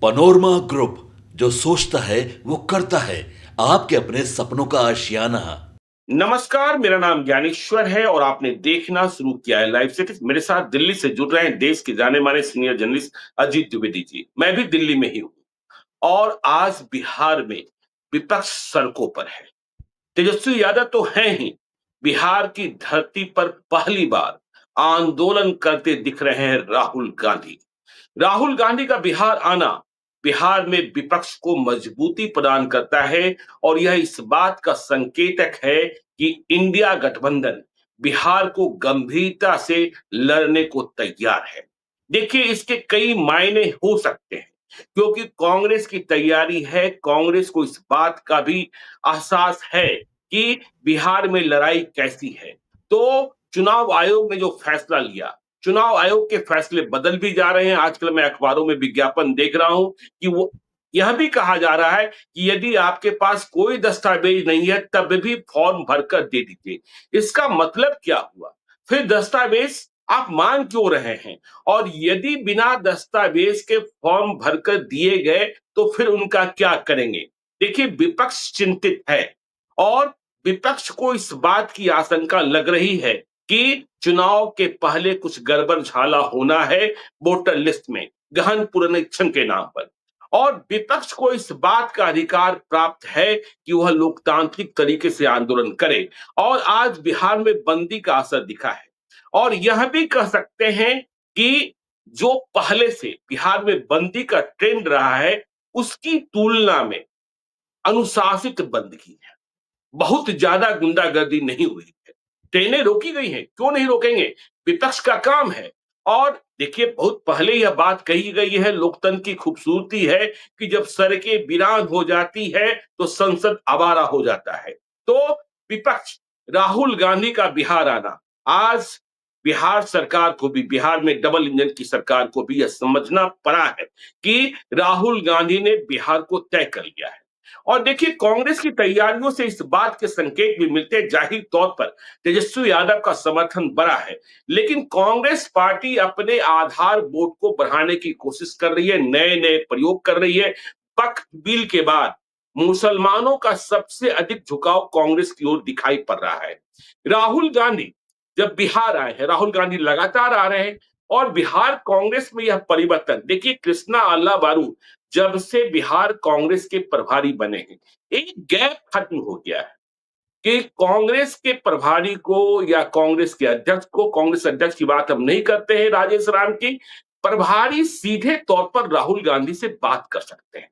Panorama group, जो सोचता है वो करता है। आपके अपने सपनों का आशियाना। नमस्कार, मेरा नाम ज्ञानेश्वर है और आपने देखना शुरू किया है लाइव सिटी। मेरे साथ दिल्ली से जुड़ रहे हैं देश के जाने माने सीनियर जर्नलिस्ट अजीत द्विवेदी जी। मैं भी दिल्ली में ही हूँ और आज बिहार में विपक्ष सड़कों पर है। तेजस्वी यादव तो हैं ही, बिहार की धरती पर पहली बार आंदोलन करते दिख रहे हैं राहुल गांधी। राहुल गांधी का बिहार आना बिहार में विपक्ष को मजबूती प्रदान करता है और यह इस बात का संकेतक है कि इंडिया गठबंधन बिहार को गंभीरता से लड़ने को तैयार है। देखिए, इसके कई मायने हो सकते हैं क्योंकि कांग्रेस की तैयारी है। कांग्रेस को इस बात का भी एहसास है कि बिहार में लड़ाई कैसी है। तो चुनाव आयोग ने जो फैसला लिया, चुनाव आयोग के फैसले बदल भी जा रहे हैं। आजकल मैं अखबारों में विज्ञापन देख रहा हूं कि वो यह भी कहा जा रहा है कि यदि आपके पास कोई दस्तावेज नहीं है तब भी फॉर्म भरकर दे दीजिए। इसका मतलब क्या हुआ? फिर दस्तावेज आप मांग क्यों रहे हैं? और यदि बिना दस्तावेज के फॉर्म भरकर दिए गए तो फिर उनका क्या करेंगे? देखिए, विपक्ष चिंतित है और विपक्ष को इस बात की आशंका लग रही है कि चुनाव के पहले कुछ गड़बड़ झाला होना है वोटर लिस्ट में, गहन पुनरीक्षण के नाम पर। और विपक्ष को इस बात का अधिकार प्राप्त है कि वह लोकतांत्रिक तरीके से आंदोलन करे और आज बिहार में बंदी का असर दिखा है। और यह भी कह सकते हैं कि जो पहले से बिहार में बंदी का ट्रेंड रहा है, उसकी तुलना में अनुशासित बंदगी है। बहुत ज्यादा गुंडागर्दी नहीं हुई है। ट्रेनें रोकी गई हैं, क्यों नहीं रोकेंगे? विपक्ष का काम है। और देखिए, बहुत पहले यह बात कही गई है, लोकतंत्र की खूबसूरती है कि जब सड़कें वीरान हो जाती है तो संसद आवारा हो जाता है। तो विपक्ष, राहुल गांधी का बिहार आना आज बिहार सरकार को भी, बिहार में डबल इंजन की सरकार को भी यह समझना पड़ा है कि राहुल गांधी ने बिहार को तय कर लिया है। और देखिए, कांग्रेस की तैयारियों से इस बात के संकेत भी मिलते हैं। जाहिर तौर पर तेजस्वी यादव का समर्थन बड़ा है, लेकिन कांग्रेस पार्टी अपने आधार वोट को बढ़ाने की कोशिश कर रही है, नए नए प्रयोग कर रही है। वक्फ बिल के बाद मुसलमानों का सबसे अधिक झुकाव कांग्रेस की ओर दिखाई पड़ रहा है। राहुल गांधी जब बिहार आए हैं, राहुल गांधी लगातार आ रहे हैं और बिहार कांग्रेस में यह परिवर्तन देखिए, कृष्णा अल्लाह बारू जब से बिहार कांग्रेस के प्रभारी बने हैं, एक गैप खत्म हो गया है कि कांग्रेस के प्रभारी को या कांग्रेस के अध्यक्ष को, कांग्रेस अध्यक्ष की बात हम नहीं करते हैं राजेश राम की, प्रभारी सीधे तौर पर राहुल गांधी से बात कर सकते हैं,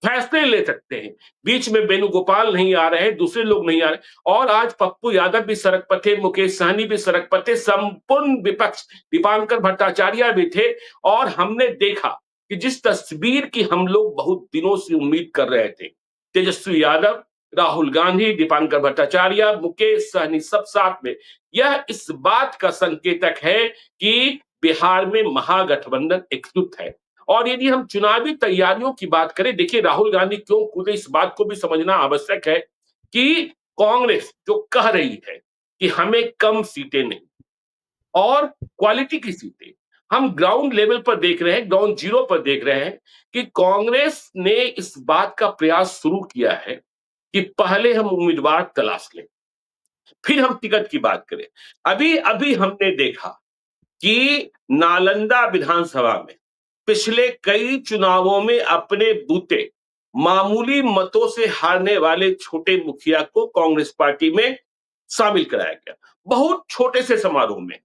फैसले ले सकते हैं। बीच में वेणुगोपाल नहीं आ रहे हैं, दूसरे लोग नहीं आ रहे। और आज पप्पू यादव भी सड़क पर थे, मुकेश सहनी भी सड़क पर थे, संपूर्ण विपक्ष, दीपांकर भट्टाचार्य भी थे। और हमने देखा कि जिस तस्वीर की हम लोग बहुत दिनों से उम्मीद कर रहे थे, तेजस्वी यादव, राहुल गांधी, दीपांकर भट्टाचार्य, मुकेश सहनी सब साथ में, यह इस बात का संकेतक है कि बिहार में महागठबंधन एकजुट है। और यदि हम चुनावी तैयारियों की बात करें, देखिए राहुल गांधी क्यों कूदे, इस बात को भी समझना आवश्यक है कि कांग्रेस जो कह रही है कि हमें कम सीटें नहीं और क्वालिटी की सीटें, हम ग्राउंड लेवल पर देख रहे हैं, ग्राउंड जीरो पर देख रहे हैं कि कांग्रेस ने इस बात का प्रयास शुरू किया है कि पहले हम उम्मीदवार तलाश लें, फिर हम टिकट की बात करें। अभी अभी हमने देखा कि नालंदा विधानसभा में पिछले कई चुनावों में अपने बूते मामूली मतों से हारने वाले छोटे मुखिया को कांग्रेस पार्टी में शामिल कराया गया, बहुत छोटे से समारोह में।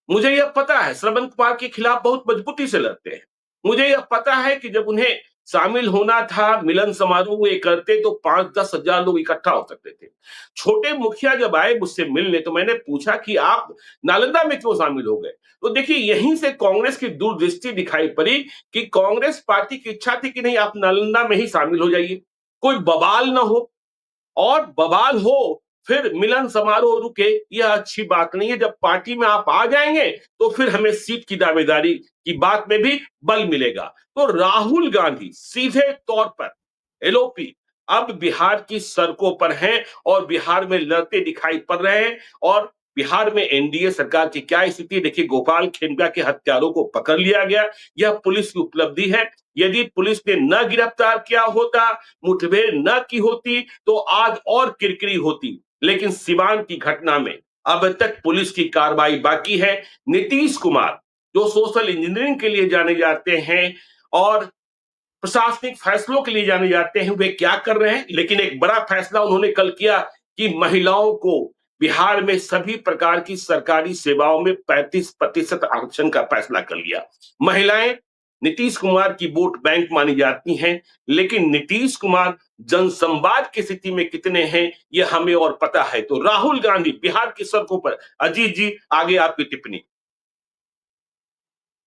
मुझे यह पता है श्रवण कुमार के खिलाफ बहुत मजबूती से लड़ते हैं। मुझे यह पता है कि जब उन्हें शामिल होना था, मिलन समारोह वे करते तो 5-10 हजार लोग इकट्ठा हो सकते थे। छोटे मुखिया जब आए मुझसे मिलने तो मैंने पूछा कि आप नालंदा में क्यों शामिल हो गए? तो देखिए, यहीं से कांग्रेस की दूरदृष्टि दिखाई पड़ी कि कांग्रेस पार्टी की इच्छा थी कि नहीं, आप नालंदा में ही शामिल हो जाइए, कोई बवाल ना हो। और बवाल हो फिर मिलन समारोह रुके, यह अच्छी बात नहीं है। जब पार्टी में आप आ जाएंगे तो फिर हमें सीट की दावेदारी की बात में भी बल मिलेगा। तो राहुल गांधी सीधे तौर पर एलओपी अब बिहार की सड़कों पर हैं और बिहार में लड़ते दिखाई पड़ रहे हैं। और बिहार में एनडीए सरकार की क्या स्थिति, देखिए गोपाल खेमका के हत्यारों को पकड़ लिया गया, यह पुलिस की उपलब्धि है। यदि पुलिस ने न गिरफ्तार किया होता, मुठभेड़ न की होती, तो आज और किरकिरी होती। लेकिन सिवान की घटना में अब तक पुलिस की कार्रवाई बाकी है। नीतीश कुमार, जो सोशल इंजीनियरिंग के लिए जाने जाते हैं और प्रशासनिक फैसलों के लिए जाने जाते हैं, वे क्या कर रहे हैं? लेकिन एक बड़ा फैसला उन्होंने कल किया कि महिलाओं को बिहार में सभी प्रकार की सरकारी सेवाओं में 35% आरक्षण का फैसला कर लिया। महिलाएं नीतीश कुमार की वोट बैंक मानी जाती हैं, लेकिन नीतीश कुमार जनसंवाद की स्थिति में कितने हैं, ये हमें और पता है। तो राहुल गांधी बिहार की सड़कों पर, अजीत जी आगे आपकी टिप्पणी।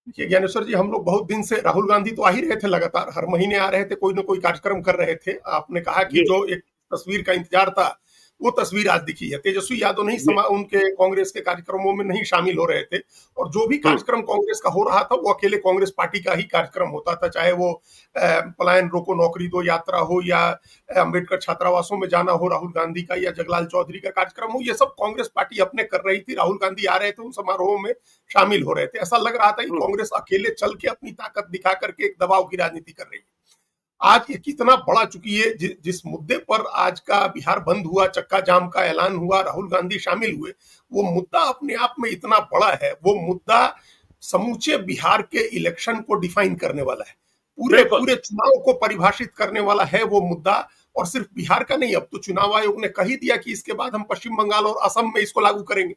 देखिए ज्ञानेश्वर जी, हम लोग बहुत दिन से, राहुल गांधी तो आ ही रहे थे, लगातार हर महीने आ रहे थे, कोई ना कोई कार्यक्रम कर रहे थे। आपने कहा कि जो एक तस्वीर का इंतजार था वो तस्वीर आज दिखी है। तेजस्वी यादव नहीं उनके कांग्रेस के कार्यक्रमों में नहीं शामिल हो रहे थे, और जो भी कार्यक्रम कांग्रेस का हो रहा था वो अकेले कांग्रेस पार्टी का ही कार्यक्रम होता था, चाहे वो पलायन रोको नौकरी दो यात्रा हो, या अम्बेडकर छात्रावासों में जाना हो राहुल गांधी का, या जगलाल चौधरी का कार्यक्रम हो। ये सब कांग्रेस पार्टी अपने कर रही थी। राहुल गांधी आ रहे थे, उन समारोहों में शामिल हो रहे थे। ऐसा लग रहा था कि कांग्रेस अकेले चल के अपनी ताकत दिखा करके एक दबाव की राजनीति कर रही है। आज ये कितना बढ़ा चुकी है, जिस मुद्दे पर आज का बिहार बंद हुआ, चक्का जाम का ऐलान हुआ, राहुल गांधी शामिल हुए, वो मुद्दा अपने आप में इतना बड़ा है। वो मुद्दा समूचे बिहार के इलेक्शन को डिफाइन करने वाला है, पूरे चुनाव को परिभाषित करने वाला है वो मुद्दा। और सिर्फ बिहार का नहीं, अब तो चुनाव आयोग ने कह ही दिया कि इसके बाद हम पश्चिम बंगाल और असम में इसको लागू करेंगे।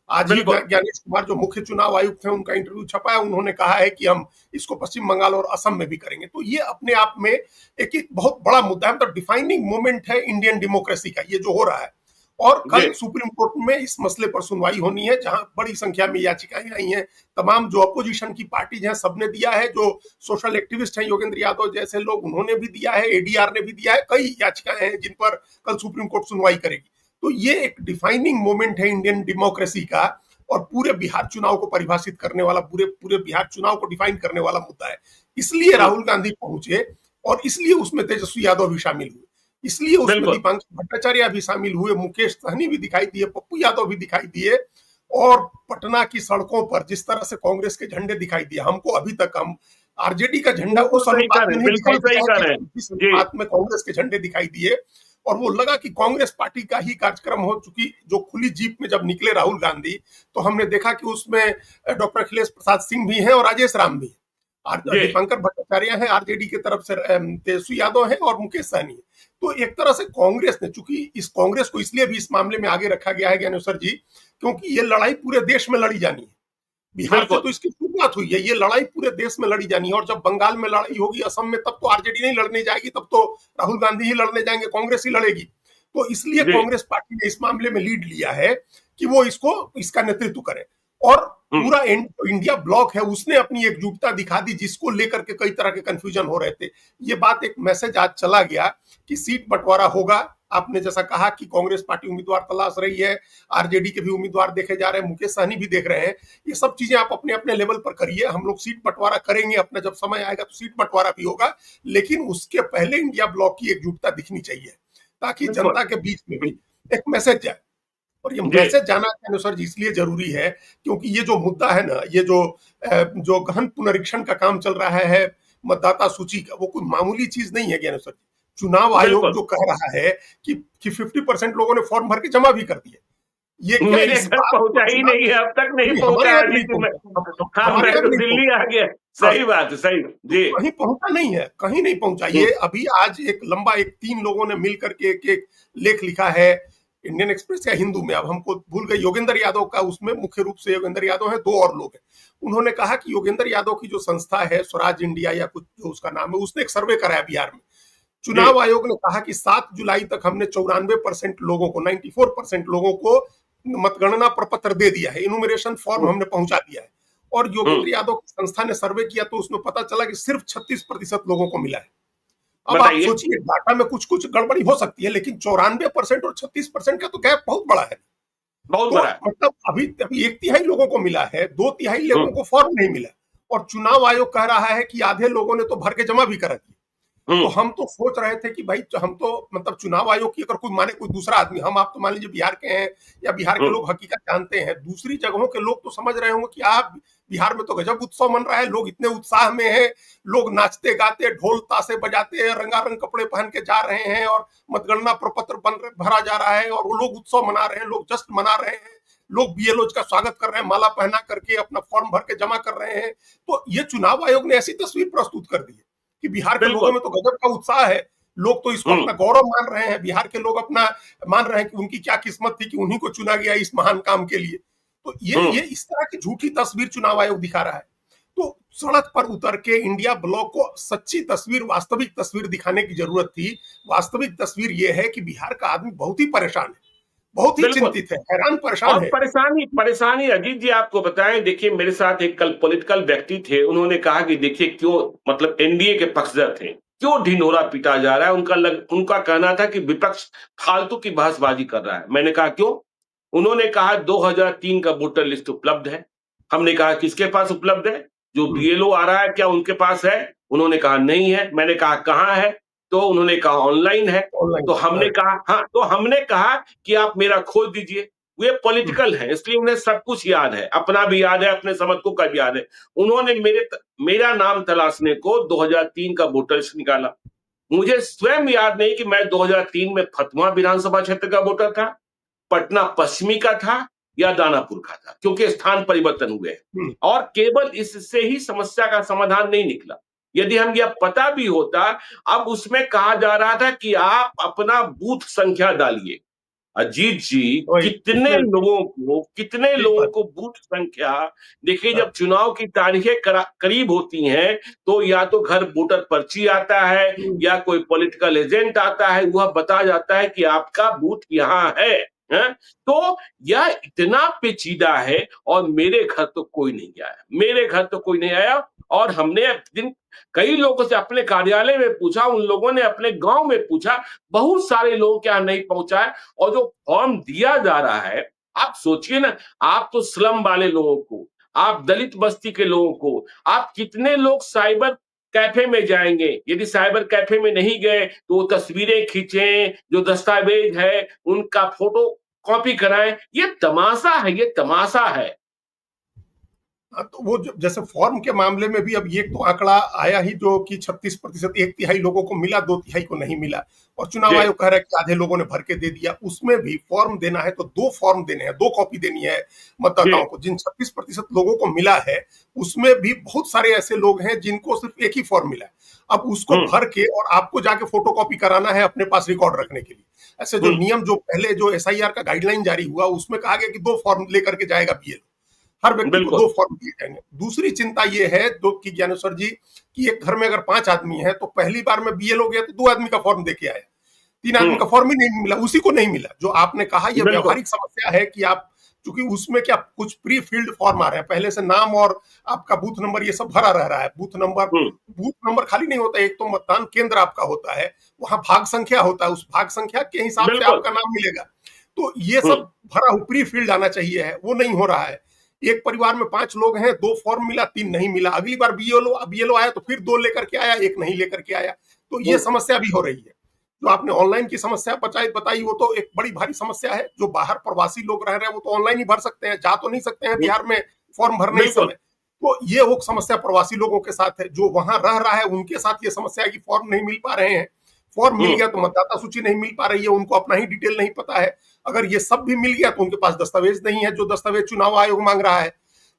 आज ही ज्ञानेश कुमार जो मुख्य चुनाव आयुक्त हैं, उनका इंटरव्यू छपा है, उन्होंने कहा है कि हम इसको पश्चिम बंगाल और असम में भी करेंगे। तो ये अपने आप में एक बहुत बड़ा मुद्दा है, मतलब डिफाइनिंग मोमेंट है इंडियन डेमोक्रेसी का, ये जो हो रहा है। और कल सुप्रीम कोर्ट में इस मसले पर सुनवाई होनी है, जहां बड़ी संख्या में याचिकाएं आई हैं। तमाम जो अपोजिशन की पार्टीज हैं सबने दिया है, जो सोशल एक्टिविस्ट हैं योगेंद्र यादव जैसे लोग, उन्होंने भी दिया है, एडीआर ने भी दिया है। कई याचिकाएं हैं जिन पर कल सुप्रीम कोर्ट सुनवाई करेगी। तो ये एक डिफाइनिंग मोमेंट है इंडियन डेमोक्रेसी का, और पूरे बिहार चुनाव को परिभाषित करने वाला, पूरे बिहार चुनाव को डिफाइन करने वाला मुद्दा है। इसलिए राहुल गांधी पहुंचे, और इसलिए उसमें तेजस्वी यादव भी शामिल हुए, इसलिए उसमें दीपांकर भट्टाचार्य भी शामिल हुए, मुकेश सहनी भी दिखाई दिए, पप्पू यादव भी दिखाई दिए। और पटना की सड़कों पर जिस तरह से कांग्रेस के झंडे दिखाई दिए, हमको अभी तक, हम आरजेडी का झंडा उस अनुपात में नहीं दिखाई दिया जिस अनुपात में कांग्रेस के झंडे दिखाई दिए। और वो लगा कि कांग्रेस पार्टी का ही कार्यक्रम हो चुकी। जो खुली जीप में जब निकले राहुल गांधी, तो हमने देखा कि उसमें डॉक्टर अखिलेश प्रसाद सिंह भी हैं और राजेश राम भी हैं, दीपांकर भट्टाचार्य हैं आरजेडी की तरफ से, तेजस्वी यादव हैं और मुकेश सहनी है। तो एक तरह से कांग्रेस ने, चूंकि इस कांग्रेस को इसलिए भी इस मामले में आगे रखा गया है ज्ञानेश्वर जी, क्योंकि ये लड़ाई पूरे देश में लड़ी जानी है। बिहार से तो इसकी शुरुआत हुई है, ये लड़ाई पूरे देश में लड़ी जानी है। और जब बंगाल में लड़ाई होगी, असम में, तब तो आरजेडी नहीं लड़ने जाएगी, तब तो राहुल गांधी ही लड़ने जाएंगे, कांग्रेस ही लड़ेगी। तो इसलिए कांग्रेस पार्टी ने इस मामले में लीड लिया है कि वो इसका नेतृत्व करे। और पूरा इंडिया ब्लॉक है, उसने अपनी एकजुटता दिखा दी, जिसको लेकर के कई तरह के कंफ्यूजन हो रहे थे। ये बात, एक मैसेज आज चला गया कि सीट बंटवारा होगा। आपने जैसा कहा कि कांग्रेस पार्टी उम्मीदवार तलाश रही है, आरजेडी के भी उम्मीदवार देखे जा रहे हैं, मुकेश सहनी भी देख रहे हैं। ये सब चीजें आप अपने अपने लेवल पर करिए, हम लोग सीट बंटवारा करेंगे, अपना जब समय आएगा तो सीट बंटवारा भी होगा। लेकिन उसके पहले इंडिया ब्लॉक की एकजुटता दिखनी चाहिए, ताकि जनता के बीच में भी एक मैसेज जाए। और ये मैसेज जाना अनुसार जी इसलिए जरूरी है क्योंकि ये जो मुद्दा है ना, ये जो गहन पुनरीक्षण का काम चल रहा है मतदाता सूची का, वो कोई मामूली चीज नहीं है ज्ञानेश्वर जी। चुनाव आयोग जो कह रहा है कि 50% लोगों ने फॉर्म भर के जमा भी कर दिए, ये मेरे घर पहुंचा ही नहीं है, अब तक नहीं पहुंचा। दिल्ली आ गया। सही बात है, सही जी, कहीं पहुंचा नहीं है, कहीं नहीं पहुंचा। ये अभी आज एक लंबा, 3 लोगों ने मिलकर के एक लेख लिखा है इंडियन एक्सप्रेस या हिंदू में, अब हमको भूल गए, योगेंद्र यादव का, उसमें मुख्य रूप से योगेंद्र यादव है, 2 और लोग हैं। उन्होंने कहा कि योगेंद्र यादव की जो संस्था है स्वराज इंडिया या कुछ जो उसका नाम है, उसने एक सर्वे कराया बिहार में। चुनाव आयोग ने कहा कि 7 जुलाई तक हमने 94% लोगों को, 94% लोगों को मतगणना प्रपत्र दे दिया है, इनुमरेशन फॉर्म हमने पहुंचा दिया है। और योगेंद्र यादव की संस्था ने सर्वे किया तो उसमें पता चला कि सिर्फ 36% लोगों को मिला है। अब आप सोचिए, डाटा में कुछ कुछ गड़बड़ी हो सकती है, लेकिन 94% और 36% का तो गैप बहुत बड़ा है, बहुत बड़ा है। मतलब अभी 1/3 लोगों को मिला है, 2/3 लोगों को फॉर्म नहीं मिला। और चुनाव आयोग कह रहा है कि आधे लोगों ने तो भर के जमा भी करा दिए। तो हम तो सोच रहे थे कि भाई हम तो मतलब चुनाव आयोग की अगर कोई माने कोई दूसरा आदमी, हम आप तो मान लीजिए बिहार के हैं या बिहार के लोग हकीकत जानते हैं, दूसरी जगहों के लोग तो समझ रहे होंगे कि आप बिहार में तो गजब उत्सव मन रहा है, लोग इतने उत्साह में हैं, लोग नाचते गाते ढोल ताशे बजाते रंगारंग कपड़े पहन के जा रहे हैं और मतगणना प्रपत्र भरा जा रहा है और वो लोग उत्सव मना रहे हैं, लोग जश्न मना रहे हैं, लोग बीएलओ का स्वागत कर रहे हैं, माला पहना करके अपना फॉर्म भर के जमा कर रहे हैं। तो ये चुनाव आयोग ने ऐसी तस्वीर प्रस्तुत कर दी है कि बिहार के लोगों में तो गजब का उत्साह है, लोग तो इसको अपना गौरव मान रहे हैं, बिहार के लोग अपना मान रहे हैं कि उनकी क्या किस्मत थी कि उन्हीं को चुना गया इस महान काम के लिए। तो ये इस तरह की झूठी तस्वीर चुनाव आयोग दिखा रहा है। तो सड़क पर उतर के इंडिया ब्लॉक को सच्ची तस्वीर, वास्तविक तस्वीर दिखाने की जरूरत थी। वास्तविक तस्वीर ये है कि बिहार का आदमी बहुत ही परेशान है, बहुत ही चिंतित है, हैरान परेशान है। परेशानी अजीत जी आपको बताएं, देखिए मेरे साथ एक कल पॉलिटिकल व्यक्ति थे, उन्होंने कहा कि देखिए क्यों, मतलब एनडीए के पक्षधर थे, क्यों ढिंढोरा पीटा जा रहा है। उनका कहना था कि विपक्ष फालतू की बहसबाजी कर रहा है। मैंने कहा क्यों? उन्होंने कहा 2003 का वोटर लिस्ट उपलब्ध है। हमने कहा किसके पास उपलब्ध है? जो बीएलओ आ रहा है क्या उनके पास है? उन्होंने कहा नहीं है। मैंने कहा कहाँ है? तो उन्होंने कहा ऑनलाइन है। तो हमने कहा हाँ, तो हमने कहा कि आप मेरा खोज दीजिए। वे पॉलिटिकल हैं, इसलिए उन्हें सब कुछ याद है, अपना भी याद है, अपने समर्थकों का भी याद है। उन्होंने मेरा नाम तलाशने को 2003 का वोटर लिस्ट निकाला। मुझे स्वयं याद नहीं कि मैं 2003 में फतुहा विधानसभा क्षेत्र का वोटर था, पटना पश्चिमी का था या दानापुर का था, क्योंकि स्थान परिवर्तन हुए और केवल इससे ही समस्या का समाधान नहीं निकला। यदि हम यह पता भी होता, अब उसमें कहा जा रहा था कि आप अपना बूथ संख्या डालिए। अजीत जी, कितने लोगों को बूथ संख्या, देखिए जब चुनाव की तारीखें करीब होती हैं तो या तो घर वोटर पर्ची आता है या कोई पॉलिटिकल एजेंट आता है, वह बता जाता है कि आपका बूथ यहाँ है। तो यह इतना पेचीदा है और मेरे घर तो कोई नहीं आया। और हमने कई लोगों से अपने कार्यालय में पूछा, उन लोगों ने अपने गांव में पूछा, बहुत सारे लोगों के यहाँ नहीं पहुंचा है। और जो फॉर्म दिया जा रहा है, आप सोचिए ना, आप तो स्लम वाले लोगों को, आप दलित बस्ती के लोगों को, आप कितने लोग साइबर कैफे में जाएंगे? यदि साइबर कैफे में नहीं गए तो तस्वीरें खींचें, जो दस्तावेज है उनका फोटो कॉपी कराएं। ये तमाशा है। तो वो जैसे फॉर्म के मामले में भी अब ये तो आंकड़ा आया ही जो कि 36%, 1/3 लोगों को मिला, 2/3 को नहीं मिला। और चुनाव आयोग कह रहा है कि आधे लोगों ने भर के दे दिया। उसमें भी फॉर्म देना है तो 2 फॉर्म देने हैं, 2 कॉपी देनी है मतदाताओं को। जिन 36% लोगों को मिला है उसमें भी बहुत सारे ऐसे लोग हैं जिनको सिर्फ एक ही फॉर्म मिला है। अब उसको भर के और आपको जाके फोटो कॉपी कराना है अपने पास रिकॉर्ड रखने के लिए। ऐसे जो नियम, जो पहले जो एसआईआर का गाइडलाइन जारी हुआ उसमें कहा गया कि 2 फॉर्म लेकर के जाएगा बीएलओ, हर व्यक्ति को 2 फॉर्म दिए जाएंगे। दूसरी चिंता ये है कि ज्ञानेश्वर जी, कि एक घर में अगर 5 आदमी है तो पहली बार में बीएलओ गया तो 2 आदमी का फॉर्म देके आया, 3 आदमी का फॉर्म ही नहीं मिला, उसी को नहीं मिला। जो आपने कहा यह व्यवहारिक समस्या है कि आप, क्योंकि उसमें क्या कुछ प्री फिल्ड फॉर्म आ रहे हैं, पहले से नाम और आपका बूथ नंबर ये सब भरा रह रहा है। बूथ नंबर खाली नहीं होता, एक तो मतदान केंद्र आपका होता है, वहां भाग संख्या होता है, उस भाग संख्या के हिसाब से आपका नाम मिलेगा। तो ये सब भरा प्री फिल्ड आना चाहिए है, वो नहीं हो रहा है। एक परिवार में 5 लोग हैं, 2 फॉर्म मिला, 3 नहीं मिला। अगली बार बीएलओ आया तो फिर 2 लेकर के आया, 1 नहीं लेकर के आया। तो ये समस्या भी हो रही है। जो आपने ऑनलाइन की समस्या बताई वो तो एक बड़ी भारी समस्या है। जो बाहर प्रवासी लोग रह रहे हैं वो तो ऑनलाइन ही भर सकते हैं, जा तो नहीं सकते हैं बिहार में फॉर्म भरने इस समय। तो ये वो समस्या प्रवासी लोगों के साथ है। जो वहां रह रहा है उनके साथ ये समस्या है कि फॉर्म नहीं मिल पा रहे हैं। फॉर्म मिल गया तो मतदाता सूची नहीं मिल पा रही है, उनको अपना ही डिटेल नहीं पता है। अगर ये सब भी मिल गया तो उनके पास दस्तावेज नहीं है, जो दस्तावेज चुनाव आयोग मांग रहा है।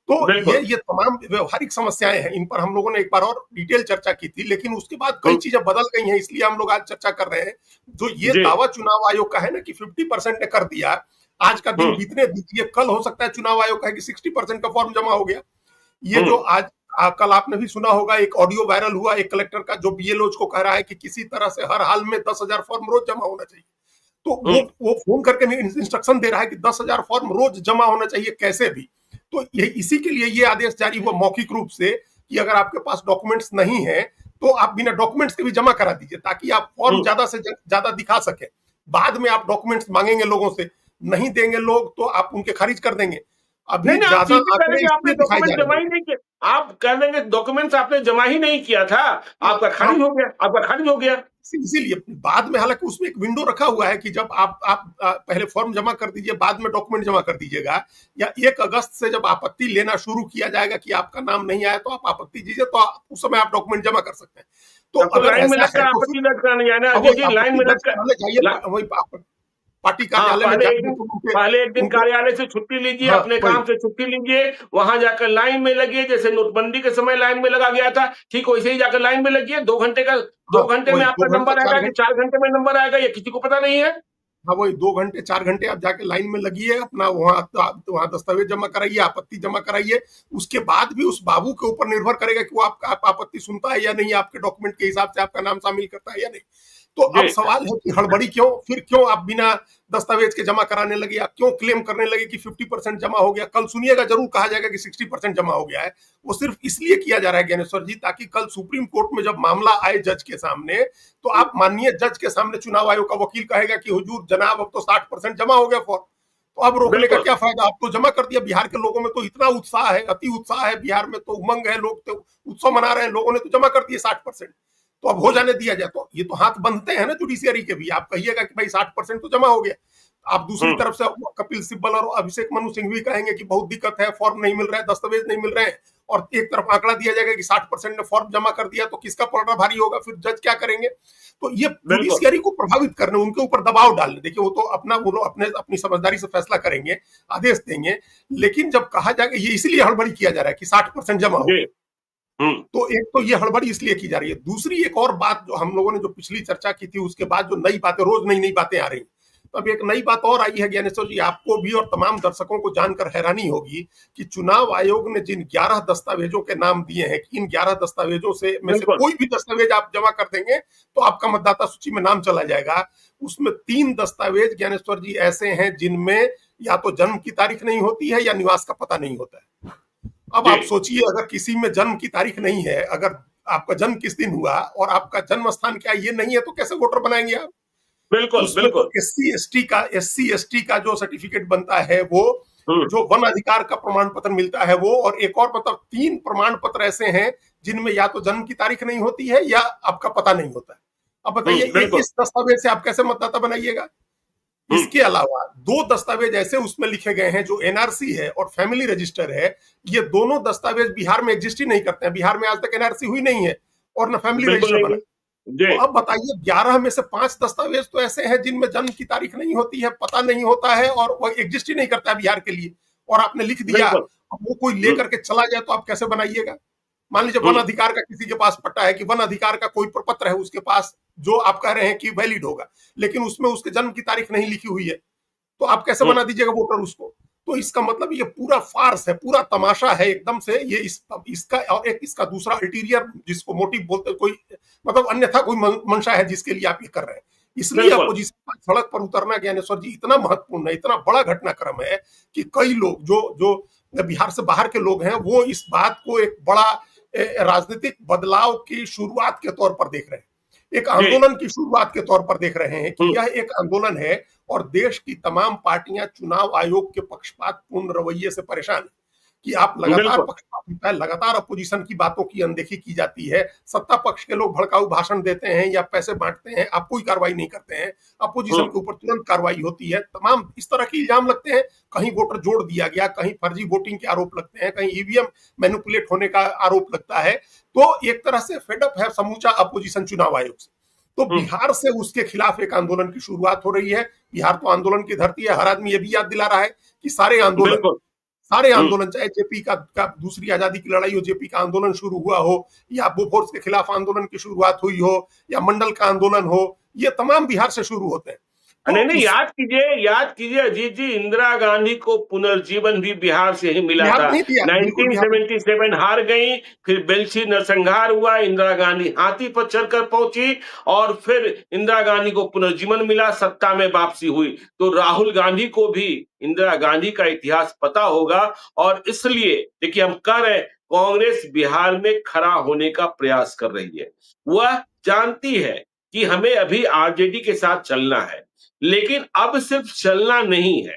तो ये तमाम व्यवहारिक समस्याएं हैं। इन पर हम लोगों ने एक बार और डिटेल चर्चा की थी, लेकिन उसके बाद कई चीजें बदल गई हैं, इसलिए हम लोग आज चर्चा कर रहे हैं। जो ये दावा चुनाव आयोग का है ना कि 50% ने कर दिया, आज का दिन बीतने दीजिए, कल हो सकता है चुनाव आयोग का है कि 60% का फॉर्म जमा हो गया। ये जो आज कल आपने भी सुना होगा, एक ऑडियो वायरल हुआ एक कलेक्टर का, जो बीएलओ को कह रहा है कि किसी तरह से हर हाल में 10,000 फॉर्म रोज जमा होना चाहिए। तो वो फोन करके इंस्ट्रक्शन दे रहा है कि 10,000 फॉर्म रोज जमा होना चाहिए कैसे भी। तो ये इसी के लिए ये आदेश जारी हुआ मौखिक रूप से कि अगर आपके पास डॉक्यूमेंट्स नहीं है तो आप बिना डॉक्यूमेंट्स के भी जमा करा दीजिए, ताकि आप फॉर्म ज्यादा से ज्यादा दिखा सके। बाद में आप डॉक्यूमेंट्स मांगेंगे लोगों से, नहीं देंगे लोग तो आप उनके खारिज कर देंगे। अभी नहीं नहीं, आप ज्यादा सीधे कह रहे आंकड़े कि आपने इसलिए दिखाए डॉक्यूमेंट जा जमा रहे ही हैं। नहीं किया। आप कह देंगे डॉक्यूमेंट्स आपने जमा ही नहीं किया था, आपका हाँ, खारिज हो गया, आपका खारिज हो गया। इसीलिए बाद में, हालांकि उसमें एक विंडो रखा हुआ है कि जब आप पहले फॉर्म जमा कर दीजिए, बाद में डॉक्यूमेंट जमा कर दीजिएगा, या 1 अगस्त से जब आपत्ति लेना शुरू किया जाएगा कि आपका नाम नहीं आया तो आप आपत्ति दीजिए, तो उस समय आप डॉक्यूमेंट जमा कर सकते हैं। तो अब तो अगर लाइन में ऐसा है लगकर तो आपत्ति फिर दर्ज कराने जाना है अब अजीत वही जी, लाइन आपत्ति में दर्ज लगकर। कराने जाइए, ला- वही पार्टी हाँ, कार्यालय में जाइए तो पहले एक दिन उनको कार्यालय से छुट्टी लीजिए, हाँ अपने वही काम से छुट्टी लीजिए, वहां जाकर लाइन में लगिए, जैसे नोटबंदी के समय लाइन में लगा गया था, ठीक वैसे ही जाकर लाइन में लगिए। 2 घंटे का, हाँ 2 घंटे में वही आपका 2 घंटे नंबर आएगा चार कि घंटे 4 घंटे में नंबर आएगा, ये किसी को पता नहीं है। हाँ वही 2 घंटे 4 घंटे आप जाके लाइन में लगिए, अपना वहाँ दस्तावेज जमा कराइए, आपत्ति जमा कराइए। उसके बाद भी उस बाबू के ऊपर निर्भर करेगा कि वो आप आपत्ति सुनता है या नहीं, आपके डॉक्यूमेंट के हिसाब से आपका नाम शामिल करता है या नहीं। तो जी। अब सवाल है कि हड़बड़ी क्यों, फिर क्यों आप बिना दस्तावेज के जमा कराने लगे, आप क्यों क्लेम करने लगे कि 50% जमा हो गया। कल सुनिएगा, जरूर कहा जाएगा कि 60% जमा हो गया है। वो सिर्फ इसलिए किया जा रहा है ज्ञानेश्वर जी, ताकि कल सुप्रीम कोर्ट में जब मामला आए जज के सामने, तो आप माननीय जज के सामने चुनाव आयोग का वकील कहेगा कि हुजूर जनाब अब तो 60% जमा हो गया फॉर्म, तो अब रोकने का बिल्कुल क्या फायदा, आप तो जमा कर दिया। बिहार के लोगों में तो इतना उत्साह है, अति उत्साह है बिहार में, तो उमंग है, लोग तो उत्सव मना रहे हैं, लोगों ने तो जमा कर दिए 60%, तो अब हो जाने दिया जाए। तो ये तो हाथ बंधते हैं ना जुडिशियरी के भी, आप कहिएगा कि भाई 60% तो जमा हो गया, आप दूसरी हम्म तरफ से कपिल सिब्बल और अभिषेक मनु सिंह भी कहेंगे कि बहुत दिक्कत है, फॉर्म नहीं मिल रहा है, दस्तावेज नहीं मिल रहे हैं, और एक तरफ आंकड़ा दिया जाएगा कि 60% ने फॉर्म जमा कर दिया, तो किसका पलड़ा भारी होगा, फिर जज क्या करेंगे। तो ये बिल्कुल जुडिशियरी को प्रभावित करने, उनके ऊपर दबाव डालने, देखिए वो तो वो अपने अपनी समझदारी से फैसला करेंगे, आदेश देंगे, लेकिन जब कहा जाएगा, ये इसलिए हड़बड़ी किया जा रहा है कि 60% जमा हो जी। गया। तो एक तो ये हड़बड़ी इसलिए की जा रही है। दूसरी एक और बात जो हम लोगों ने जो पिछली चर्चा की थी, उसके बाद जो नई बातें, रोज नई नई बातें आ रही, तो अब एक नई बात और आई है ज्ञानेश्वर जी, आपको भी और तमाम दर्शकों को जानकर हैरानी होगी कि चुनाव आयोग ने जिन 11 दस्तावेजों के नाम दिए हैं, कि इन 11 दस्तावेजों से में से बिल्कुल कोई भी दस्तावेज आप जमा कर देंगे तो आपका मतदाता सूची में नाम चला जाएगा। उसमें 3 दस्तावेज ज्ञानेश्वर जी ऐसे हैं जिनमें या तो जन्म की तारीख नहीं होती है या निवास का पता नहीं होता है। अब आप जी। सोचिए, अगर किसी में जन्म की तारीख नहीं है, अगर आपका जन्म किस दिन हुआ और आपका जन्म स्थान क्या ये नहीं है, तो कैसे वोटर बनाएंगे आप। बिल्कुल उसमें तो बिल्कुल। एससी एसटी का जो सर्टिफिकेट बनता है, वो हम्म जो वन अधिकार का प्रमाण पत्र मिलता है वो, और एक और मतलब 3 प्रमाण पत्र ऐसे हैं जिनमें या तो जन्म की तारीख नहीं होती है या आपका पता नहीं होता है। अब बताइए बिल्कुल। इस दस्तावेज से आप कैसे मतदाता बनाइएगा। इसके अलावा 2 दस्तावेज ऐसे उसमें लिखे गए हैं, जो एनआरसी है और फैमिली रजिस्टर है, ये दोनों दस्तावेज बिहार में एग्जिस्ट ही नहीं करते हैं। बिहार में आज तक एनआरसी हुई नहीं है और न फैमिली बिल्कुल रजिस्टर नहीं बना। है। जी। तो अब बताइए 11 में से 5 दस्तावेज तो ऐसे हैं जिनमें जन्म की तारीख नहीं होती है, पता नहीं होता है, और वो एग्जिस्ट ही नहीं करता है बिहार के लिए, और आपने लिख दिया। बिल्कुल। अब वो कोई लेकर के चला जाए तो आप कैसे बनाइएगा। मान लीजिए वन हम्म अधिकार का किसी के पास पट्टा है, कि वन अधिकार का कोई प्रपत्र है उसके पास, जो आप कह रहे हैं कि वैलिड होगा, लेकिन उसमें उसके जन्म की तारीख नहीं लिखी हुई है, तो आप कैसे हम्म बना दीजिएगा वोटर उसको। तो इसका मतलब ये पूरा फार्स है, पूरा तमाशा है एकदम से ये। इसका और एक इसका दूसरा अल्टीरियर, जिसको मोटिव बोलते, कोई मतलब अन्यथा कोई मंशा है जिसके लिए आप ये कर रहे हैं। इसलिए बिल्कुल अपोजिशन सड़क पर उतरना ज्ञानेश्वर जी इतना महत्वपूर्ण है, इतना बड़ा घटनाक्रम है, कि कई लोग जो जो बिहार से बाहर के लोग हैं, वो इस बात को एक बड़ा राजनीतिक बदलाव की शुरुआत के तौर पर देख रहे हैं, एक जी। आंदोलन की शुरुआत के तौर पर देख रहे हैं कि हम्म यह एक आंदोलन है, और देश की तमाम पार्टियां चुनाव आयोग के पक्षपातपूर्ण रवैये से परेशान है, कि आप लगातार बिल्कुल पक्षपात होता है, लगातार अपोजिशन की बातों की अनदेखी की जाती है, सत्ता पक्ष के लोग भड़काऊ भाषण देते हैं या पैसे बांटते हैं, आप कोई कार्रवाई नहीं करते हैं, अपोजिशन के ऊपर तुरंत कार्रवाई होती है, तमाम इस तरह के इल्जाम लगते हैं। कहीं वोटर जोड़ दिया गया, कहीं फर्जी वोटिंग के आरोप लगते हैं, कहीं ईवीएम मैनिपुलेट होने का आरोप लगता है। तो एक तरह से फेडअप है समूचा अपोजिशन चुनाव आयोग से। तो बिहार से उसके खिलाफ एक आंदोलन की शुरुआत हो रही है। बिहार तो आंदोलन की धरती है, हर आदमी ये भी याद दिला रहा है कि सारे बिल्कुल। आंदोलन चाहे जेपी का दूसरी आजादी की लड़ाई हो, जेपी का आंदोलन शुरू हुआ हो, या बोफोर्स के खिलाफ आंदोलन की शुरुआत हुई हो, या मंडल का आंदोलन हो, ये तमाम बिहार से शुरू होते हैं। तो नहीं नहीं, याद कीजिए अजीत जी, इंदिरा गांधी को पुनर्जीवन भी बिहार से ही मिला बिहार था। नहीं दिया, बिल्कुल बिहार 1977 हार गई, फिर बेलछी नरसंहार हुआ, इंदिरा गांधी हाथी पर चढ़कर पहुंची, और फिर इंदिरा गांधी को पुनर्जीवन मिला, सत्ता में वापसी हुई। तो राहुल गांधी को भी इंदिरा गांधी का इतिहास पता होगा, और इसलिए देखिए हम कह रहे हैं, कांग्रेस बिहार में खड़ा होने का प्रयास कर रही है। वह जानती है कि हमें अभी आरजेडी के साथ चलना है, लेकिन अब सिर्फ चलना नहीं है,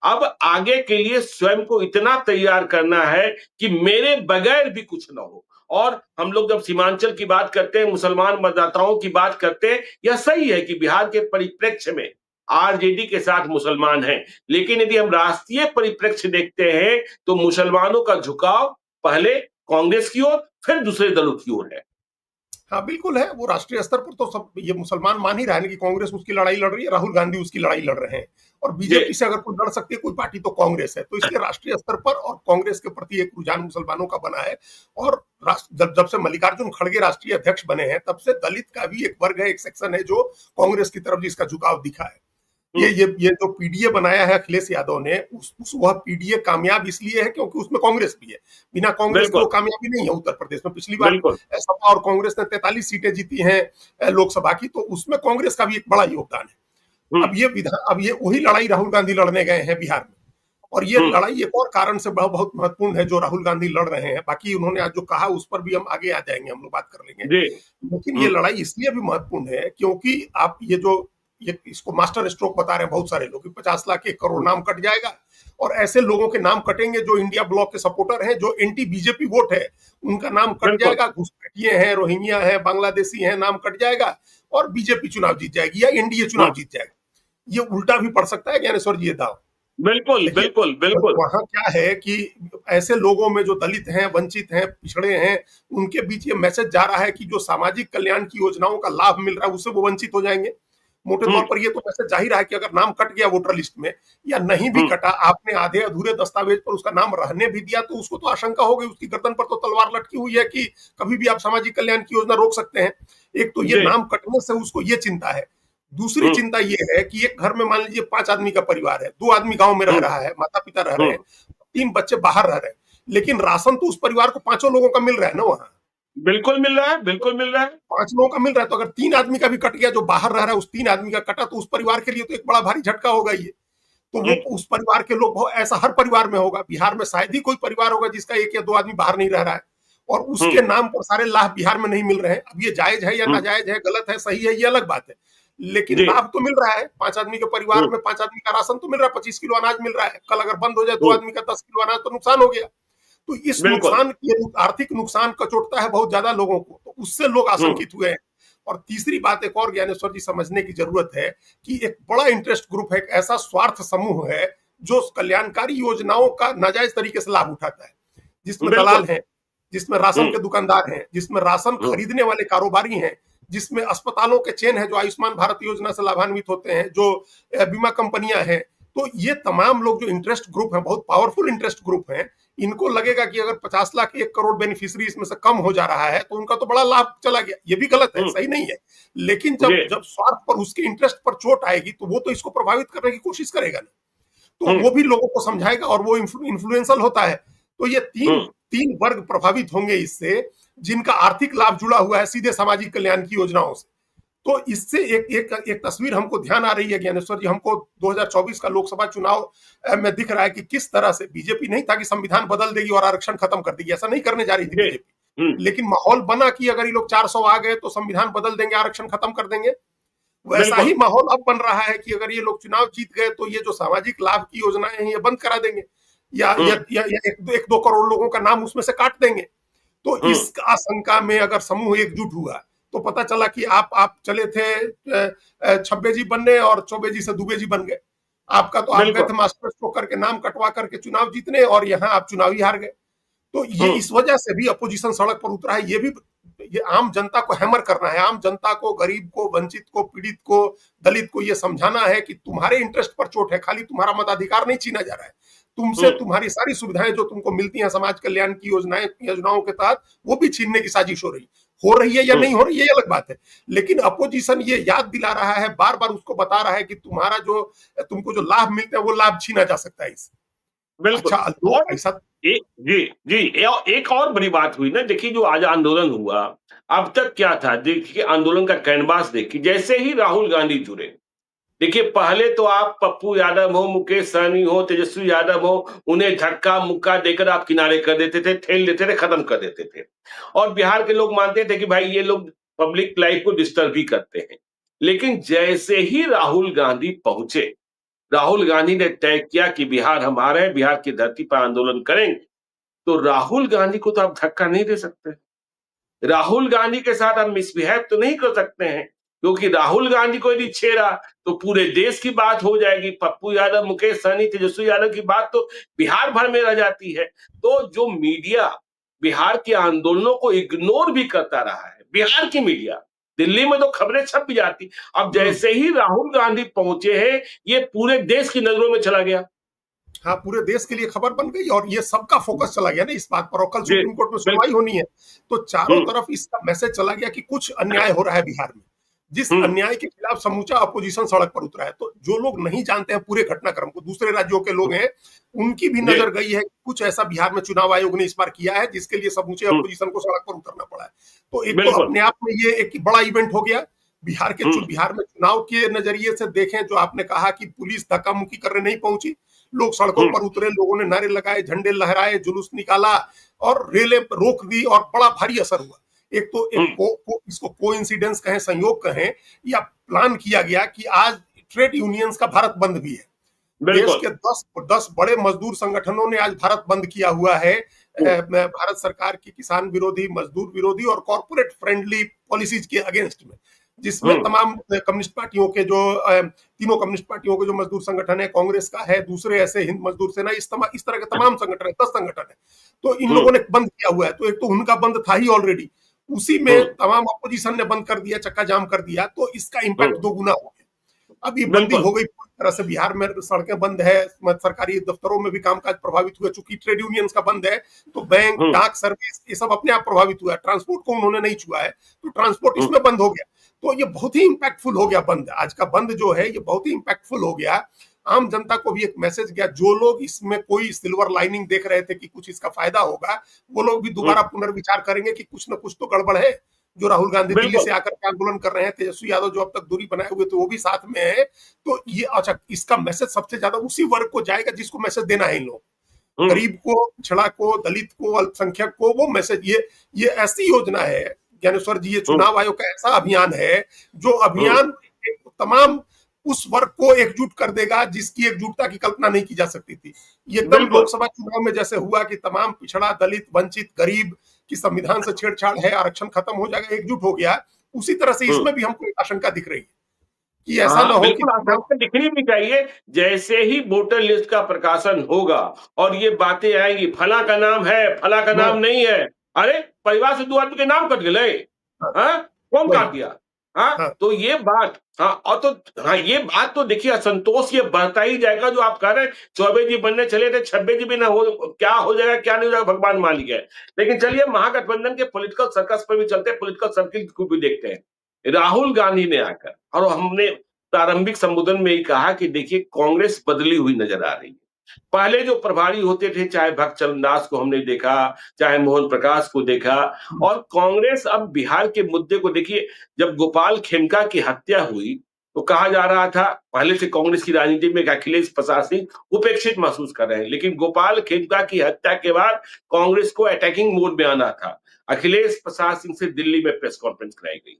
अब आगे के लिए स्वयं को इतना तैयार करना है कि मेरे बगैर भी कुछ ना हो। और हम लोग जब सीमांचल की बात करते हैं, मुसलमान मतदाताओं की बात करते हैं, यह सही है कि बिहार के परिप्रेक्ष्य में आरजेडी के साथ मुसलमान हैं, लेकिन यदि हम राष्ट्रीय परिप्रेक्ष्य देखते हैं तो मुसलमानों का झुकाव पहले कांग्रेस की ओर, फिर दूसरे दलों की ओर है। हाँ बिल्कुल है, वो राष्ट्रीय स्तर पर तो सब ये मुसलमान मान ही रहे हैं कि कांग्रेस उसकी लड़ाई लड़ रही है, राहुल गांधी उसकी लड़ाई लड़ रहे हैं, और बीजेपी से अगर कोई लड़ सकती है कोई पार्टी तो कांग्रेस है। तो इसलिए राष्ट्रीय स्तर पर और कांग्रेस के प्रति एक रुझान मुसलमानों का बना है। और जब से मल्लिकार्जुन खड़गे राष्ट्रीय अध्यक्ष बने हैं तब से दलित का भी एक वर्ग है, एक सेक्शन है जो कांग्रेस की तरफ जिसका झुकाव दिखा है। ये जो पीडीए बनाया है अखिलेश यादव ने, वह पीडीए कामयाब इसलिए है क्योंकि उसमें कांग्रेस भी है। बिना कांग्रेस के वो कामयाबी नहीं है। उत्तर प्रदेश में पिछली बार सपा और कांग्रेस ने 43 सीटें जीती हैं लोकसभा की, तो उसमें कांग्रेस का भी एक बड़ा योगदान है। अब ये वही लड़ाई राहुल गांधी लड़ने गए हैं बिहार में, और ये लड़ाई एक और कारण से बहुत महत्वपूर्ण है जो राहुल गांधी लड़ रहे हैं। बाकी उन्होंने आज जो कहा उस पर भी हम आगे आ जाएंगे, हम लोग बात कर लेंगे। लेकिन ये लड़ाई इसलिए भी महत्वपूर्ण है क्योंकि आप ये इसको मास्टर स्ट्रोक बता रहे हैं बहुत सारे लोग, 50 लाख 1 करोड़ नाम कट जाएगा, और ऐसे लोगों के नाम कटेंगे जो इंडिया ब्लॉक के सपोर्टर हैं, जो एंटी बीजेपी वोट है, उनका नाम कट जाएगा। घुसपैठिए हैं, रोहिंग्या हैं, बांग्लादेशी हैं, नाम कट जाएगा और बीजेपी चुनाव जीत जाएगी या एनडीए चुनाव जीत जाएगा। ये उल्टा भी पड़ सकता है ज्ञानेश्वर जी, ये दाव। बिल्कुल बिल्कुल बिल्कुल। वहां क्या है कि ऐसे लोगों में जो दलित हैं, वंचित हैं, पिछड़े हैं, उनके बीच ये मैसेज जा रहा है कि जो सामाजिक कल्याण की योजनाओं का लाभ मिल रहा है उससे वो वंचित हो जाएंगे। मोटे तौर पर ये तो मैसेज जाहिर है कि अगर नाम कट गया वोटर लिस्ट में या नहीं भी कटा, आपने आधे अधूरे दस्तावेज पर उसका नाम रहने भी दिया, तो उसको तो आशंका हो गई, उसकी गर्दन पर तो तलवार लटकी हुई है कि कभी भी आप सामाजिक कल्याण की योजना रोक सकते हैं। एक तो ये नाम कटने से उसको ये चिंता है। दूसरी चिंता ये है कि एक घर में मान लीजिए 5 आदमी का परिवार है, 2 आदमी गांव में रह रहा है, माता पिता रह रहे हैं, 3 बच्चे बाहर रह रहे हैं, लेकिन राशन तो उस परिवार को 5 लोगों का मिल रहा है ना वहां। बिल्कुल मिल रहा है, बिल्कुल मिल रहा है, 5 लोगों का मिल रहा है। तो अगर 3 आदमी का भी कट गया, जो बाहर रह रहा है उस 3 आदमी का कटा, तो उस परिवार के लिए तो एक बड़ा भारी झटका होगा ये। तो वो उस परिवार के लोग, ऐसा हर परिवार में होगा, बिहार में शायद ही कोई परिवार होगा जिसका 1 या 2 आदमी बाहर नहीं रह रहा है और उसके नाम पर सारे लाभ बिहार में नहीं मिल रहे हैं। अब ये जायज है या नाजायज है, गलत है, सही है, ये अलग बात है, लेकिन लाभ तो मिल रहा है। 5 आदमी के परिवार में 5 आदमी का राशन तो मिल रहा है, 25 किलो अनाज मिल रहा है। कल अगर बंद हो जाए 2 आदमी का 10 किलो अनाज, तो नुकसान हो गया। तो इस नुकसान, ये आर्थिक नुकसान कचोटता है बहुत ज्यादा लोगों को, तो उससे लोग आशंकित हुए हैं। और तीसरी बात एक और ज्ञानेश्वर जी समझने की जरूरत है कि एक बड़ा इंटरेस्ट ग्रुप है, एक ऐसा स्वार्थ समूह है जो कल्याणकारी योजनाओं का नाजायज तरीके से लाभ उठाता है, जिसमें दलाल हैं, जिसमें राशन के दुकानदार हैं, जिसमें राशन खरीदने वाले कारोबारी हैं, जिसमें अस्पतालों के चेन है जो आयुष्मान भारत योजना से लाभान्वित होते हैं, जो बीमा कंपनियां हैं। तो ये तमाम लोग जो इंटरेस्ट ग्रुप हैं, बहुत पावरफुल इंटरेस्ट ग्रुप हैं, इनको लगेगा कि अगर 50 लाख 1 करोड़ बेनिफिशियरी इसमें से कम हो जा रहा है तो उनका तो बड़ा लाभ चला गया। ये भी गलत है, सही नहीं है, लेकिन जब स्वार्थ पर, उसके इंटरेस्ट पर चोट आएगी तो वो तो इसको प्रभावित करने की कोशिश करेगा ना, तो वो भी लोगों को समझाएगा और वो इन्फ्लुएंशियल होता है। तो ये तीन वर्ग प्रभावित होंगे इससे, जिनका आर्थिक लाभ जुड़ा हुआ है सीधे सामाजिक कल्याण की योजनाओं से। तो इससे एक तस्वीर हमको ध्यान आ रही है ज्ञानेश्वर जी, हमको 2024 का लोकसभा चुनाव में दिख रहा है कि किस तरह से बीजेपी नहीं था कि संविधान बदल देगी और आरक्षण खत्म कर देगी, ऐसा नहीं करने जा रही थी बीजेपी, लेकिन माहौल बना कि अगर ये लोग 400 आ गए तो संविधान बदल देंगे, आरक्षण खत्म कर देंगे। वैसा ही माहौल अब बन रहा है कि अगर ये लोग चुनाव जीत गए तो ये जो सामाजिक लाभ की योजनाएं हैं ये बंद करा देंगे, या 1-2 करोड़ लोगों का नाम उसमें से काट देंगे। तो इस आशंका में अगर समूह एकजुट हुआ तो पता चला कि आप चले थे छब्बे जी बनने और चौबे जी से दुबे जी बन गए। आपका तो आप गए थे मास्टर स्ट्रोक करके, नाम कटवा करके चुनाव जीतने, और यहाँ आप चुनावी हार गए। तो ये इस वजह से भी अपोजिशन सड़क पर उतरा है। ये आम जनता को हैमर करना है, आम जनता को, गरीब को, वंचित को, पीड़ित को, दलित को ये समझाना है कि तुम्हारे इंटरेस्ट पर चोट है, खाली तुम्हारा मताधिकार नहीं छीना जा रहा है, तुमसे तुम्हारी सारी सुविधाएं जो तुमको मिलती हैं समाज कल्याण की योजनाओं के तहत, वो भी छीनने की साजिश हो रही है या नहीं हो रही है, ये अलग बात है। लेकिन अपोजिशन ये याद दिला रहा है, बार बार उसको बता रहा है कि तुमको जो लाभ मिलते हैं वो लाभ छीना जा सकता है इससे। बिल्कुल। अच्छा, ऐसा जी एक और बड़ी बात हुई ना, देखिए जो आज आंदोलन हुआ, अब तक क्या था, देखिए आंदोलन का कैनवास देखिए, जैसे ही राहुल गांधी जुड़े, देखिए पहले तो आप पप्पू यादव हो, मुकेश सहनी हो, तेजस्वी यादव हो, उन्हें धक्का मुक्का देकर आप किनारे कर देते थे, ठेल देते थे, खत्म कर देते थे, और बिहार के लोग मानते थे कि भाई ये लोग पब्लिक लाइफ को डिस्टर्ब भी करते हैं। लेकिन जैसे ही राहुल गांधी पहुंचे, राहुल गांधी ने तय किया कि बिहार हम आ रहे हैं, बिहार की धरती पर आंदोलन करेंगे, तो राहुल गांधी को तो आप धक्का नहीं दे सकते। राहुल गांधी के साथ आप मिसबिहेव तो नहीं कर सकते हैं, क्योंकि राहुल गांधी को यदि छेड़ा तो पूरे देश की बात हो जाएगी। पप्पू यादव, मुकेश सहनी, तेजस्वी यादव की बात तो बिहार भर में रह जाती है। तो जो मीडिया बिहार के आंदोलनों को इग्नोर भी करता रहा है, बिहार की मीडिया, दिल्ली में तो खबरें छप भी जाती, अब जैसे ही राहुल गांधी पहुंचे हैं, ये पूरे देश की नजरों में चला गया। हाँ, पूरे देश के लिए खबर बन गई और ये सबका फोकस चला गया ना इस बात पर। और कल जी, सुप्रीम कोर्ट में सुनवाई बिल्कुल। होनी है, तो चारों तरफ इसका मैसेज चला गया कि कुछ अन्याय हो रहा है बिहार में, जिस अन्याय के खिलाफ समूचा अपोजिशन सड़क पर उतरा है। तो जो लोग नहीं जानते हैं पूरे घटनाक्रम को, दूसरे राज्यों के लोग हैं, उनकी भी नजर गई है कि कुछ ऐसा बिहार में चुनाव आयोग ने इस बार किया है जिसके लिए समूचे अपोजिशन को सड़क पर उतरना पड़ा है। तो एक तो अपने आप में ये एक बड़ा इवेंट हो गया। बिहार में चुनाव के नजरिए से देखें, जो आपने कहा कि पुलिस धक्का मुक्की करने नहीं पहुंची, लोग सड़कों पर उतरे, लोगों ने नारे लगाए, झंडे लहराए, जुलूस निकाला और रेलें रोक दी और बड़ा भारी असर हुआ। एक तो इसको कोइंसिडेंस कहें, संयोग कहें, या प्लान किया गया कि आज ट्रेड यूनियंस का भारत बंद भी है। देश के 10 बड़े मजदूर संगठनों ने आज भारत बंद किया हुआ है। भारत सरकार की किसान विरोधी, मजदूर विरोधी और कॉर्पोरेट फ्रेंडली पॉलिसीज के अगेंस्ट में, जिसमें तमाम कम्युनिस्ट पार्टियों के जो तीनों कम्युनिस्ट पार्टियों के जो मजदूर संगठन है, कांग्रेस का है, दूसरे ऐसे हिंद मजदूर सेना, इस तरह के तमाम संगठन है, 10 संगठन है। तो इन लोगों ने बंद किया हुआ है। तो एक तो उनका बंद था ही ऑलरेडी, उसी में तमाम अपोजिशन ने बंद कर दिया, चक्का जाम कर दिया, तो इसका इम्पैक्ट दोगुना हो गया। अब ये बंदी हो गई पूरी तरह से, बिहार में सड़कें बंद है, सरकारी दफ्तरों में भी कामकाज प्रभावित हुआ। चूंकि ट्रेड यूनियंस का बंद है तो बैंक, डाक सर्विस, ये सब अपने आप प्रभावित हुआ है। ट्रांसपोर्ट को उन्होंने नहीं छुआ है, तो ट्रांसपोर्ट इसमें बंद हो गया। तो ये बहुत ही इंपैक्टफुल हो गया बंद। आज का बंद जो है ये बहुत ही इंपैक्टफुल हो गया। आम जनता को भी एक मैसेज गया। जो लोग इसमें कोई सिल्वर लाइनिंग देख रहे थे कि कुछ इसका फायदा होगा, वो लोग भी दोबारा पुनर्विचार करेंगे कि कुछ न कुछ तो गड़बड़ है। जो राहुल गांधी दिल्ली से आकर के आंदोलन कर रहे हैं, तेजस्वी यादव जो अब तक दूरी बनाए हुए थे वो भी साथ में है। तो ये अच्छा, इसका मैसेज सबसे ज्यादा उसी वर्ग को जाएगा जिसको मैसेज देना है इन लोग, गरीब को, पिछड़ा को, दलित को, अल्पसंख्यक को। वो मैसेज, ये ऐसी योजना है ज्ञानेश्वर जी, ये चुनाव आयोग का ऐसा अभियान है जो अभियान तमाम उस वर्ग को एकजुट कर देगा जिसकी एकजुटता की कल्पना नहीं की जा सकती थी। ये एकदम लोकसभा चुनाव में जैसे हुआ कि तमाम पिछड़ा, दलित, वंचित, गरीब की संविधान से छेड़छाड़ है, आरक्षण खत्म हो जाएगा, एकजुट हो गया, उसी तरह से इसमें भी हमको एक आशंका दिख रही है कि ऐसा ना हो कि आशंका दिखनी भी चाहिए। जैसे ही वोटर लिस्ट का प्रकाशन होगा और ये बातें आएंगी, फला का नाम है, फला का नाम नहीं है, अरे परिवार से 2 आदमी के नाम कट गए, कौन काट दिया? तो ये बात, ये बात तो देखिए, असंतोष ये बढ़ता ही जाएगा। जो आप कह रहे हैं चौबे जी बनने चले थे, 26 जी भी ना हो, क्या हो जाएगा क्या नहीं हो जाएगा भगवान मालिक है। लेकिन चलिए महागठबंधन के पॉलिटिकल सर्कस पर भी चलते हैं, पॉलिटिकल सर्किल को भी देखते हैं। राहुल गांधी ने आकर, और हमने प्रारंभिक संबोधन में ही कहा कि देखिए कांग्रेस बदली हुई नजर आ रही है। पहले जो प्रभारी होते थे, चाहे भक्त चरण दास को हमने देखा, चाहे मोहन प्रकाश को देखा, और कांग्रेस अब बिहार के मुद्दे को देखिए। जब गोपाल खेमका की हत्या हुई तो कहा जा रहा था, पहले से कांग्रेस की राजनीति में अखिलेश प्रसाद सिंह उपेक्षित महसूस कर रहे हैं, लेकिन गोपाल खेमका की हत्या के बाद कांग्रेस को अटैकिंग मोड में आना था। अखिलेश प्रसाद सिंह से दिल्ली में प्रेस कॉन्फ्रेंस कराई गई,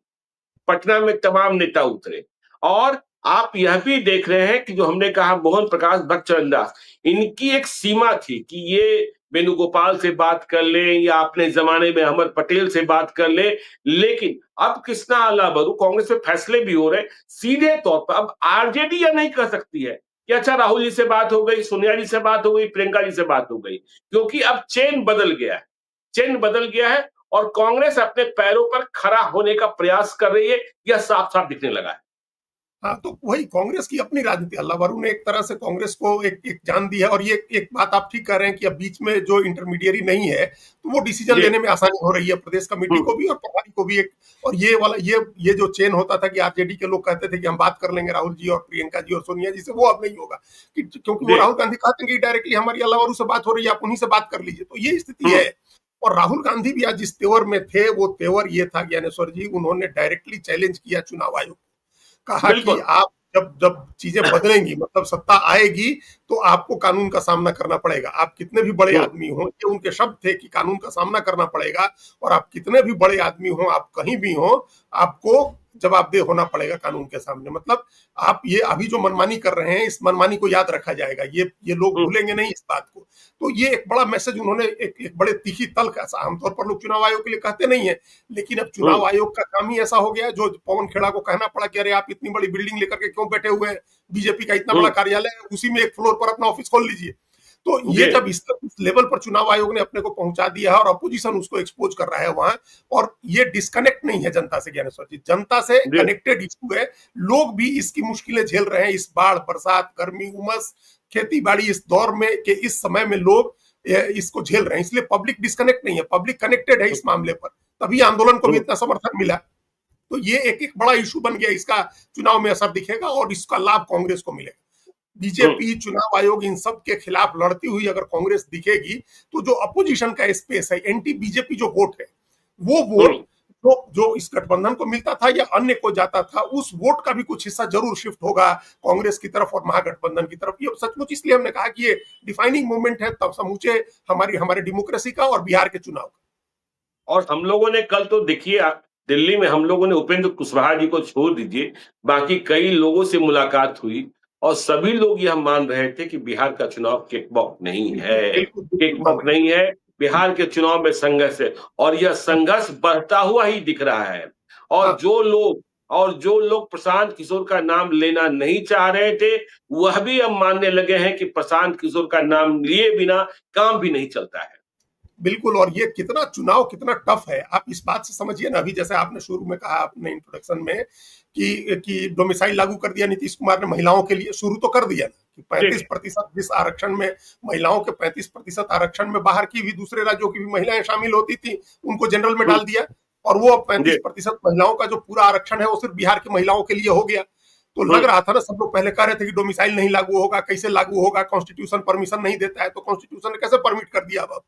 पटना में तमाम नेता उतरे, और आप यह भी देख रहे हैं कि जो हमने कहा मोहन प्रकाश, भक्त चरण दास, इनकी एक सीमा थी कि ये वेणुगोपाल से बात कर ले या अपने जमाने में अहमद पटेल से बात कर ले। लेकिन अब कृष्णा अल्लाबरू, कांग्रेस में फैसले भी हो रहे, सीधे तौर पर अब आरजेडी यह नहीं कह सकती है कि अच्छा राहुल जी से बात हो गई, सोनिया जी से बात हो गई, प्रियंका जी से बात हो गई, क्योंकि अब चेन बदल गया है, चेन बदल गया है और कांग्रेस अपने पैरों पर खड़ा होने का प्रयास कर रही है, यह साफ साफ दिखने लगा है। हाँ, तो वही कांग्रेस की अपनी राजनीति, अल्लाबरू ने एक तरह से कांग्रेस को एक जान दी है। और ये एक बात आप ठीक कर रहे हैं कि अब बीच में जो इंटरमीडिएरी नहीं है तो वो डिसीजन लेने में आसानी हो रही है प्रदेश कमेटी को भी और प्रभारी को भी। एक और ये जो चेन होता था कि आरजेडी के लोग कहते थे कि हम बात कर लेंगे राहुल जी और प्रियंका जी और सोनिया जी से, वो अब नहीं होगा, क्योंकि वो राहुल गांधी कहते हैं कि डायरेक्टली हमारी अल्लाबरू से बात हो रही है, आप उन्हीं से बात कर लीजिए। तो ये स्थिति है। और राहुल गांधी भी आज जिस तेवर में थे, वो तेवर ये था ज्ञानेश्वर जी, उन्होंने डायरेक्टली चैलेंज किया चुनाव आयोग, कहा कि आप जब चीजें बदलेंगी, मतलब सत्ता आएगी, तो आपको कानून का सामना करना पड़ेगा। आप कितने भी बड़े आदमी हो, ये उनके शब्द थे कि कानून का सामना करना पड़ेगा, और आप कितने भी बड़े आदमी हो, आप कहीं भी हो, आपको जवाबदेह होना पड़ेगा कानून के सामने। मतलब आप ये अभी जो मनमानी कर रहे हैं, इस मनमानी को याद रखा जाएगा, ये लोग भूलेंगे नहीं इस बात को। तो ये एक बड़ा मैसेज उन्होंने एक बड़े तीखी तल्ख, आमतौर पर लोग चुनाव आयोग के लिए कहते नहीं है, लेकिन अब चुनाव आयोग का काम ही ऐसा हो गया, जो पवन खेड़ा को कहना पड़ा कि अरे आप इतनी बड़ी बिल्डिंग लेकर के क्यों बैठे हुए हैं, बीजेपी का इतना बड़ा कार्यालय है, उसी में एक फ्लोर पर अपना ऑफिस खोल लीजिए। तो ये जब इस लेवल पर चुनाव आयोग ने अपने को पहुंचा दिया है और अपोजिशन उसको एक्सपोज कर रहा है वहां, और ये डिस्कनेक्ट नहीं है जनता से, ज्ञानेश्वर जी, जनता से कनेक्टेड इशू है। लोग भी इसकी मुश्किलें झेल रहे हैं, इस बाढ़, बरसात, गर्मी, उमस, खेती बाड़ी, इस दौर में के इस समय में लोग इसको झेल रहे हैं। इसलिए पब्लिक डिस्कनेक्ट नहीं है, पब्लिक कनेक्टेड है इस मामले पर, तभी आंदोलन को भी इतना समर्थन मिला। तो ये एक बड़ा इशू बन गया, इसका चुनाव में असर दिखेगा और इसका लाभ कांग्रेस को मिलेगा। बीजेपी, चुनाव आयोग, इन सब के खिलाफ लड़ती हुई अगर कांग्रेस दिखेगी, तो जो अपोजिशन का स्पेस है, एंटी बीजेपी जो वोट है, वो वोट जो इस गठबंधन को मिलता था या अन्य को जाता था, उस वोट का भी कुछ हिस्सा जरूर शिफ्ट होगा कांग्रेस की तरफ और महागठबंधन की तरफ। ये सचमुच इसलिए हमने कहा कि ये डिफाइनिंग मोमेंट है तब समूचे हमारे डेमोक्रेसी का और बिहार के चुनाव का। और हम लोगों ने कल तो देखिए दिल्ली में हम लोगों ने उपेंद्र कुशवाहा जी को छोड़ दीजिए, बाकी कई लोगों से मुलाकात हुई और सभी लोग यह मान रहे थे कि बिहार का चुनाव किकबॉक नहीं है, किकबॉक नहीं है, बिहार के चुनाव में संघर्ष है और यह संघर्ष बढ़ता हुआ ही दिख रहा है। और जो लोग प्रशांत किशोर का नाम लेना नहीं चाह रहे थे, वह भी अब मानने लगे हैं कि प्रशांत किशोर का नाम लिए बिना काम भी नहीं चलता है। बिल्कुल, और ये चुनाव कितना टफ है, आप इस बात से समझिए ना। अभी जैसे आपने शुरू में कहा अपने इंट्रोडक्शन में कि डोमिसाइल लागू कर दिया नीतीश कुमार ने महिलाओं के लिए, शुरू तो कर दिया ना कि 35% जिस आरक्षण में महिलाओं के 35% आरक्षण में बाहर की भी, दूसरे राज्यों की भी महिलाएं शामिल होती थी, उनको जनरल में डाल दिया और वो 35% महिलाओं का जो पूरा आरक्षण है वो सिर्फ बिहार की महिलाओं के लिए हो गया। तो लग रहा था ना, सब लोग पहले कह रहे थे कि डोमिसाइल नहीं लागू होगा, कैसे लागू होगा, कॉन्स्टिट्यूशन परमिशन नहीं देता है, तो कॉन्स्टिट्यूशन ने कैसे परमिट कर दिया। अब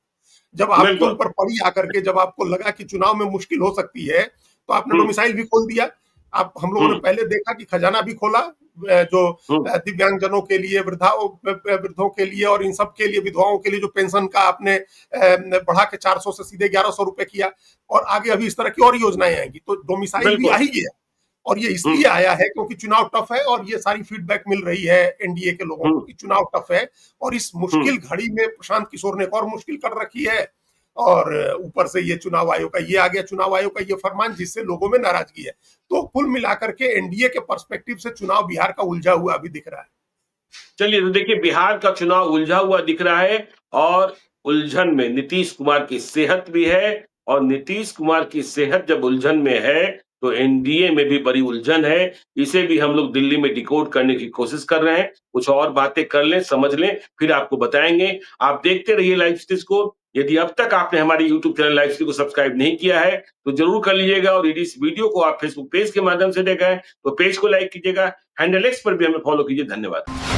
जब आपके ऊपर पड़ी आकर के, जब आपको लगा कि चुनाव में मुश्किल हो सकती है, तो आपने डोमिसाइल भी खोल दिया। हम लोगों ने पहले देखा कि खजाना भी खोला, जो दिव्यांगजनों के लिए, वृद्धों के लिए और इन सब के लिए, विधवाओं के लिए जो पेंशन का आपने बढ़ा के 400 से सीधे 1100 रुपए किया, और आगे अभी इस तरह की और योजनाएं आएंगी। तो डोमिसाइल भी आ ही गया, और ये इसलिए आया है क्योंकि चुनाव टफ है और ये सारी फीडबैक मिल रही है एनडीए के लोगों को कि चुनाव टफ है। और इस मुश्किल घड़ी में प्रशांत किशोर ने एक और मुश्किल कर रखी है, और ऊपर से ये चुनाव आयोग का ये आ गया, चुनाव आयोग का ये फरमान, जिससे लोगों में नाराजगी है। तो कुल मिलाकर के एनडीए के पर्सपेक्टिव से चुनाव बिहार का उलझा हुआ अभी दिख रहा है। चलिए, तो देखिए बिहार का चुनाव उलझा हुआ दिख रहा है और उलझन में नीतीश कुमार की सेहत भी है, और नीतीश कुमार की सेहत जब उलझन में है तो एनडीए में भी बड़ी उलझन है। इसे भी हम लोग दिल्ली में डिकोड करने की कोशिश कर रहे हैं। कुछ और बातें कर लें, समझ लें, फिर आपको बताएंगे। आप देखते रहिए लाइव सिटीज को। यदि अब तक आपने हमारे यूट्यूब चैनल लाइव सिटी को सब्सक्राइब नहीं किया है तो जरूर कर लीजिएगा, और यदि इस वीडियो को आप फेसबुक पेज के माध्यम से देखा है तो पेज को लाइक कीजिएगा, हैंडल एक्स पर भी हमें फॉलो कीजिए। धन्यवाद।